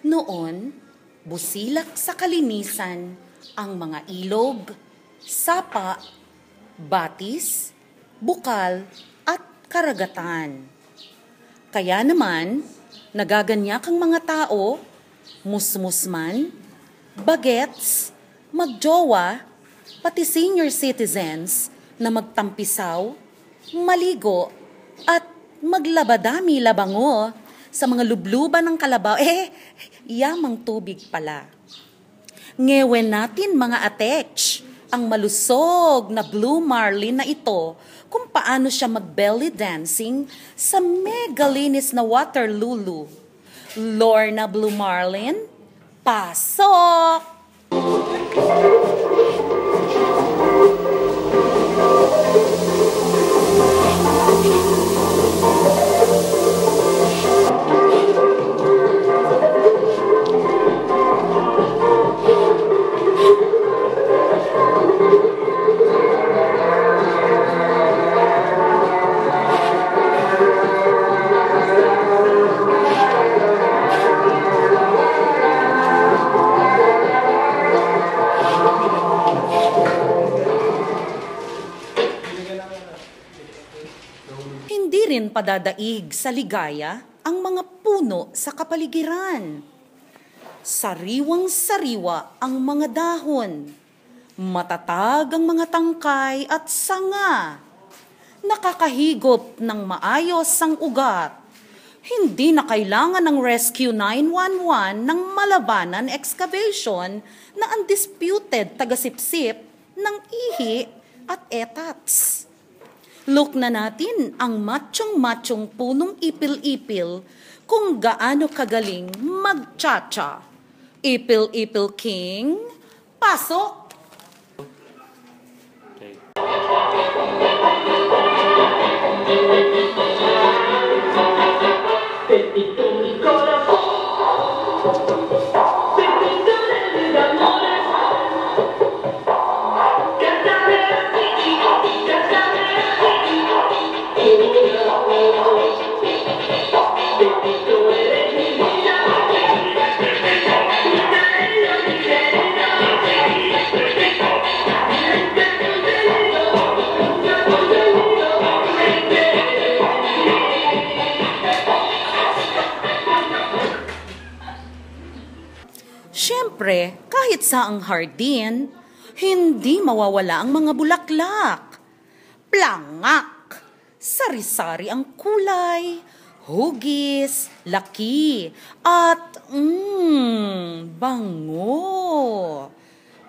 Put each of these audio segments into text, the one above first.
Noon, busilak sa kalinisan ang mga ilog, sapa, batis, bukal at karagatan. Kaya naman, nagaganyak ang mga tao, musmusman, bagets, magjowa, pati senior citizens na magtampisaw, maligo at maglabadami labango sa mga lubluban ng kalabaw. Yamang tubig pala. Ngewen natin mga atech, ang malusog na blue marlin na ito kung paano siya mag-belly dancing sa megalinis na water lulu. Lorna Blue Marlin, pasok! Hindi rin padadaig sa ligaya ang mga puno sa kapaligiran. Sariwang-sariwa ang mga dahon. Matatag ang mga tangkay at sanga. Nakakahigop ng maayos ang ugat. Hindi na kailangan ng Rescue 911 ng Malabanan Excavation na undisputed tagasipsip ng ihi at etats. Look na natin ang matsyong-matsyong punong ipil-ipil kung gaano kagaling mag-cha-cha. Ipil-ipil king, pasok! Okay. Siyempre, kahit saang hardin, hindi mawawala ang mga bulaklak. Plangak, sari-sari ang kulay, hugis, laki, at bango.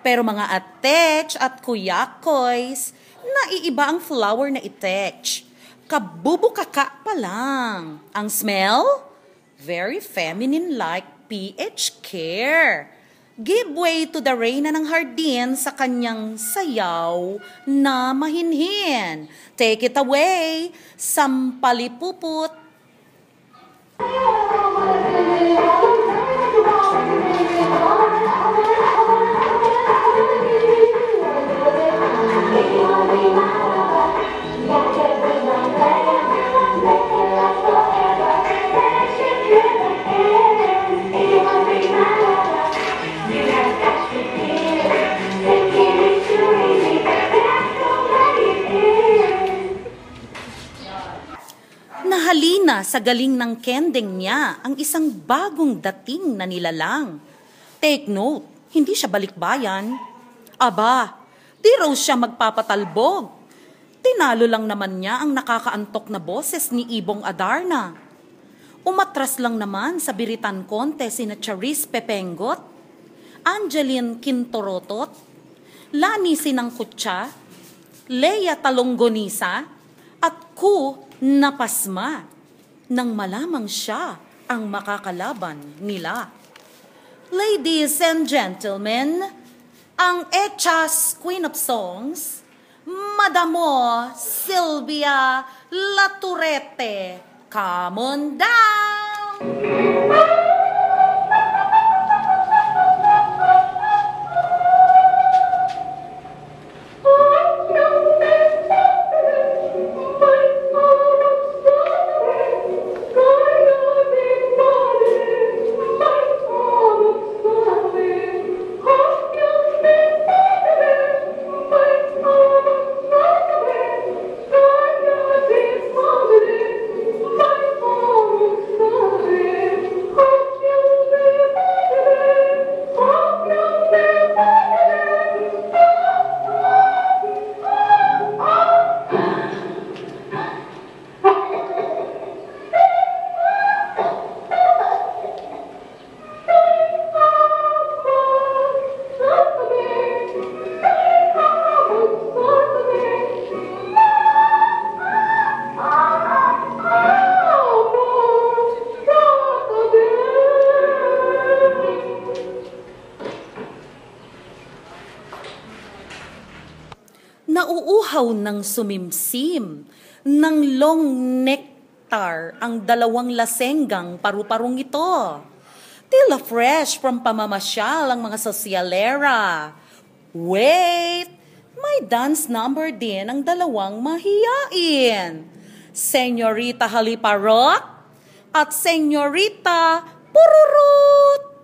Pero mga atech at kuyakoys, naiiba ang flower na itech. Kabubukaka pa lang. Ang smell? Very feminine-like PH Care. Give way to the reyna ng hardin sa kanyang sayaw na mahinhin. Take it away, Sampalipuput. Nahalina sa galing ng kending niya ang isang bagong dating na nilalang. Take note, hindi siya balikbayan. Aba, di raw siya magpapatalbog. Tinalo lang naman niya ang nakakaantok na boses ni Ibong Adarna. Umatras lang naman sa biritan konte sina Charis Pepengot, Angeline Quintorotot, Lani Sinangkutsa, Leia Talonggonisa, at Ku Napasma nang malamang siya ang makakalaban nila. Ladies and gentlemen, ang Echas Queen of Songs, Madamo Sylvia Laturete. Come on down! Nauuhaw ng sumimsim, ng long nectar ang dalawang lasenggang paru-parong ito. Tila fresh from pamamasyal ang mga sosyalera. Wait! May dance number din ang dalawang mahiyain. Senyorita Haliparot at Senyorita Pururut.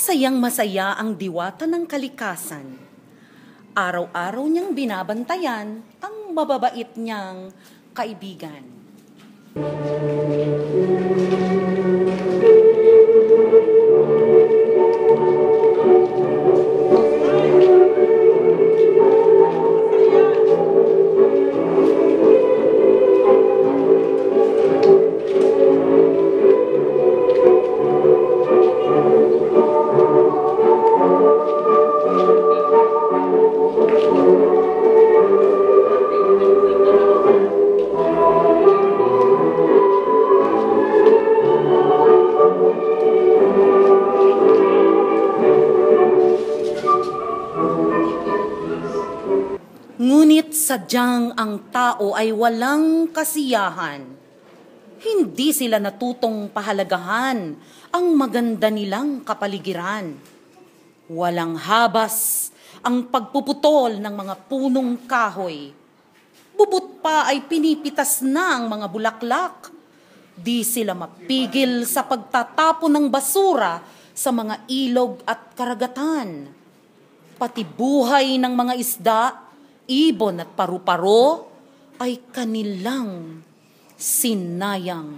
Masayang-masaya ang diwata ng kalikasan. Araw-araw niyang binabantayan ang mababait niyang kaibigan. Ngunit sadyang ang tao ay walang kasiyahan. Hindi sila natutong pahalagahan ang maganda nilang kapaligiran. Walang habas ang pagpuputol ng mga punong kahoy. Bubut pa ay pinipitas na ang mga bulaklak. Di sila mapigil sa pagtatapon ng basura sa mga ilog at karagatan. Pati buhay ng mga isda, ibon at paru-paro ay kanilang sinayang.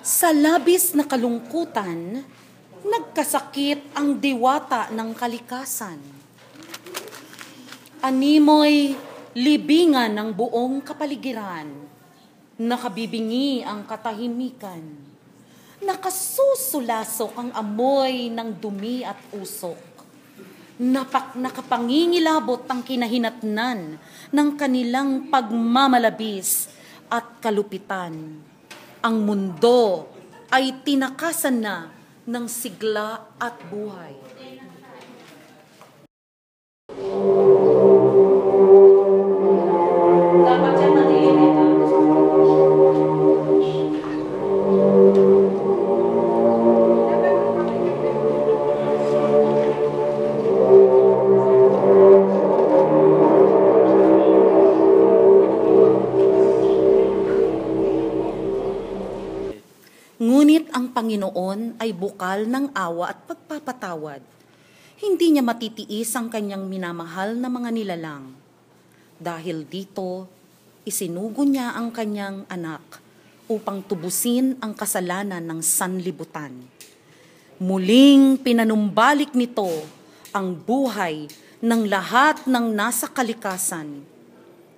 Sa labis na kalungkutan, nagkasakit ang diwata ng kalikasan. Animoy libingan ng buong kapaligiran. Nakabibingi ang katahimikan. Nakasusulasok ang amoy ng dumi at usok. Nakapangingilabot ang kinahinatnan ng kanilang pagmamalabis at kalupitan. Ang mundo ay tinakasan na ng sigla at buhay. Dapat yan madilimit. Ngunit ang Panginoon ay bukal ng awa at pagpapatawad. Hindi niya matitiis ang kanyang minamahal na mga nilalang. Dahil dito, isinugo niya ang kanyang anak upang tubusin ang kasalanan ng sanlibutan. Muling pinanumbalik nito ang buhay ng lahat ng nasa kalikasan.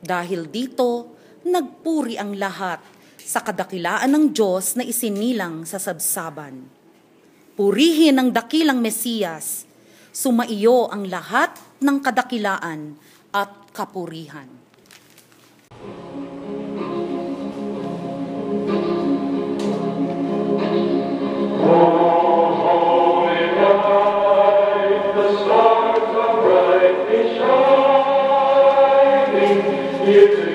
Dahil dito, nagpuri ang lahat sa kadakilaan ng Diyos na isinilang sa sabsaban. Purihin ang dakilang Mesiyas, sumaiyo ang lahat ng kadakilaan at kapurihan. here to